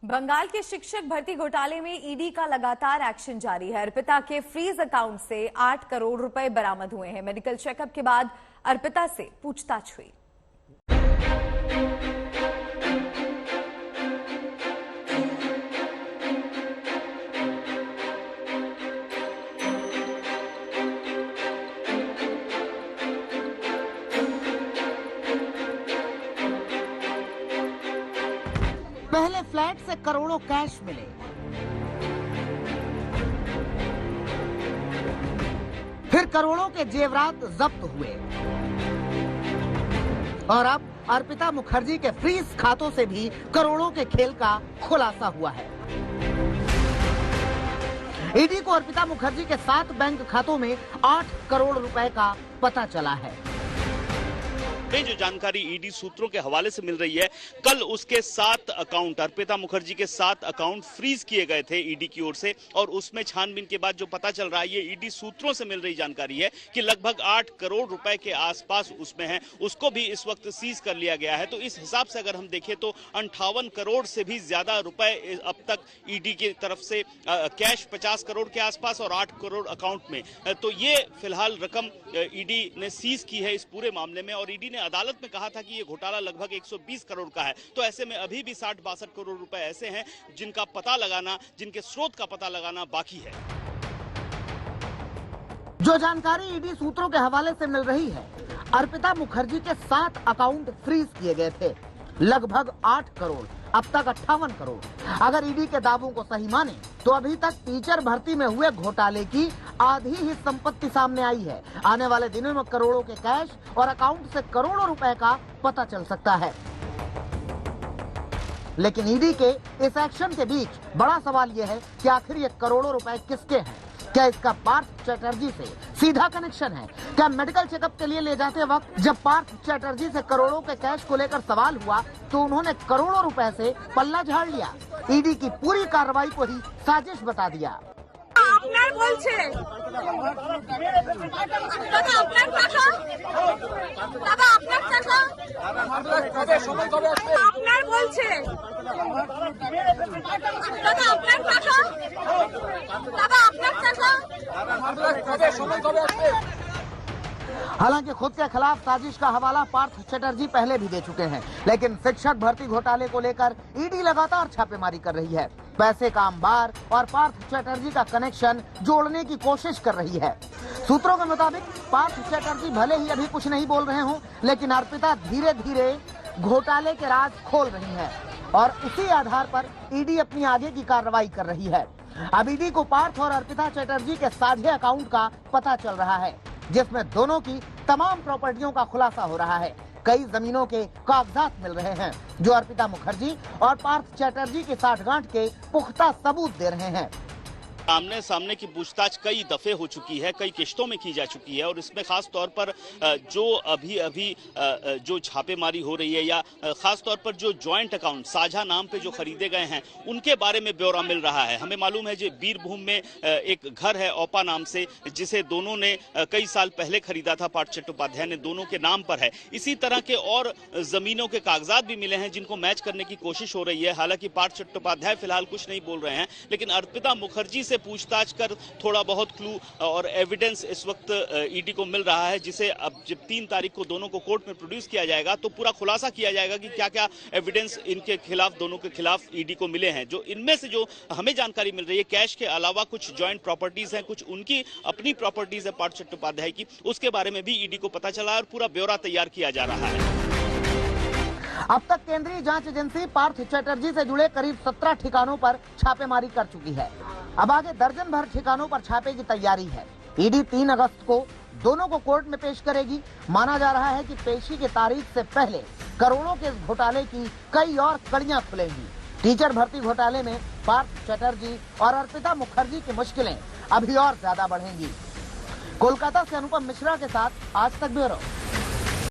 बंगाल के शिक्षक भर्ती घोटाले में ईडी का लगातार एक्शन जारी है। अर्पिता के फ्रीज अकाउंट से 8 करोड़ रुपए बरामद हुए हैं। मेडिकल चेकअप के बाद अर्पिता से पूछताछ हुई। पहले फ्लैट से करोड़ों कैश मिले, फिर करोड़ों के जेवरात जब्त हुए और अब अर्पिता मुखर्जी के फ्रीज खातों से भी करोड़ों के खेल का खुलासा हुआ है। ईडी को अर्पिता मुखर्जी के 7 बैंक खातों में 8 करोड़ रुपए का पता चला है। जो जानकारी ईडी सूत्रों के हवाले से मिल रही है, कल उसके 7 अकाउंट, अर्पिता मुखर्जी के 7 अकाउंट फ्रीज किए गए थे ईडी की ओर से, और उसमें छानबीन के बाद जो पता चल रहा है, ये ईडी सूत्रों से मिल रही जानकारी है कि लगभग 8 करोड़ रुपए के आसपास उसमें है। उसको भी इस वक्त सीज कर लिया गया है। तो इस हिसाब से अगर हम देखें तो 58 करोड़ से भी ज्यादा रुपए अब तक ईडी की तरफ से कैश 50 करोड़ के आसपास और 8 करोड़ अकाउंट में। तो ये फिलहाल रकम ईडी ने सीज की है इस पूरे मामले में, और ईडी ने अदालत में कहा था कि ये घोटाला लगभग 120 करोड़ का है। तो ऐसे में अभी भी 60-62 करोड़ रुपए ऐसे हैं जिनका पता लगाना, जिनके स्रोत का पता लगाना बाकी है। जो जानकारी ईडी सूत्रों के हवाले से मिल रही है, अर्पिता मुखर्जी के 7 अकाउंट फ्रीज किए गए थे, लगभग 8 करोड़, अब तक 58 करोड़। अगर ईडी के दावों को सही माने तो अभी तक टीचर भर्ती में हुए घोटाले की आधी ही संपत्ति सामने आई है। आने वाले दिनों में करोड़ों के कैश और अकाउंट से करोड़ों रुपए का पता चल सकता है। लेकिन ईडी के इस एक्शन के बीच बड़ा सवाल यह है कि आखिर ये करोड़ों रुपए किसके हैं? क्या इसका पार्थ चटर्जी से सीधा कनेक्शन है? क्या मेडिकल चेकअप के लिए ले जाते वक्त जब पार्थ चटर्जी से करोड़ों के कैश को लेकर सवाल हुआ तो उन्होंने करोड़ों रुपए से पल्ला झाड़ लिया? ईडी की पूरी कार्रवाई को ही साजिश बता दिया। আপনার বলছে দাদা আপনার টাকা দাদা আপনার টাকা আপনার বলছে দাদা আপনার টাকা দাদা আপনার টাকা। हालांकि खुद के खिलाफ साजिश का हवाला पार्थ चटर्जी पहले भी दे चुके हैं, लेकिन शिक्षक भर्ती घोटाले को लेकर ईडी लगातार छापेमारी कर रही है। पैसे का अंबार और पार्थ चटर्जी का कनेक्शन जोड़ने की कोशिश कर रही है। सूत्रों के मुताबिक पार्थ चटर्जी भले ही अभी कुछ नहीं बोल रहे हों, लेकिन अर्पिता धीरे धीरे घोटाले के राज खोल रही है और उसी आधार पर ईडी अपनी आगे की कार्रवाई कर रही है। अब ईडी को पार्थ और अर्पिता चटर्जी के साझे अकाउंट का पता चल रहा है, जिसमें दोनों की तमाम प्रॉपर्टियों का खुलासा हो रहा है। कई जमीनों के कागजात मिल रहे हैं जो अर्पिता मुखर्जी और पार्थ चटर्जी की साठगांठ के पुख्ता सबूत दे रहे हैं। आमने सामने की पूछताछ कई दफे हो चुकी है, कई किश्तों में की जा चुकी है, और इसमें खास तौर पर जो अभी जो छापेमारी हो रही है या खास तौर पर जो जॉइंट अकाउंट साझा नाम पे जो खरीदे गए हैं उनके बारे में ब्यौरा मिल रहा है। हमें मालूम है जो बीरभूम में एक घर है ओपा नाम से, जिसे दोनों ने कई साल पहले खरीदा था, पार्थ चट्टोपाध्याय ने, दोनों के नाम पर है। इसी तरह के और जमीनों के कागजात भी मिले हैं जिनको मैच करने की कोशिश हो रही है। हालांकि पार्थ चट्टोपाध्याय फिलहाल कुछ नहीं बोल रहे हैं, लेकिन अर्पिता मुखर्जी से पूछताछ कर थोड़ा बहुत क्लू और एविडेंस इस वक्त ईडी को मिल रहा है, जिसे अब जब 3 तारीख को दोनों को कोर्ट में प्रोड्यूस किया जाएगा तो पूरा खुलासा किया जाएगा कि क्या क्या एविडेंस इनके खिलाफ, दोनों के खिलाफ ईडी को मिले हैं। जो इनमें से जो हमें जानकारी मिल रही है, कैश के अलावा कुछ जॉइंट प्रॉपर्टीज हैं, कुछ उनकी अपनी प्रॉपर्टीज है पार्थ चट्टोपाध्याय की, उसके बारे में भी ईडी को पता चला है और पूरा ब्यौरा तैयार किया जा रहा है। अब तक केंद्रीय जांच एजेंसी पार्थ चटर्जी से जुड़े करीब 17 ठिकानों पर छापेमारी कर चुकी है। अब आगे दर्जन भर ठिकानों पर छापे की तैयारी है। ईडी 3 अगस्त को दोनों को कोर्ट में पेश करेगी। माना जा रहा है कि पेशी की तारीख से पहले करोड़ों के घोटाले की कई और कड़ियां खुलेंगी। टीचर भर्ती घोटाले में पार्थ चटर्जी और अर्पिता मुखर्जी की मुश्किलें अभी और ज्यादा बढ़ेंगी। कोलकाता से अनुपम मिश्रा के साथ आज तक ब्यूरो।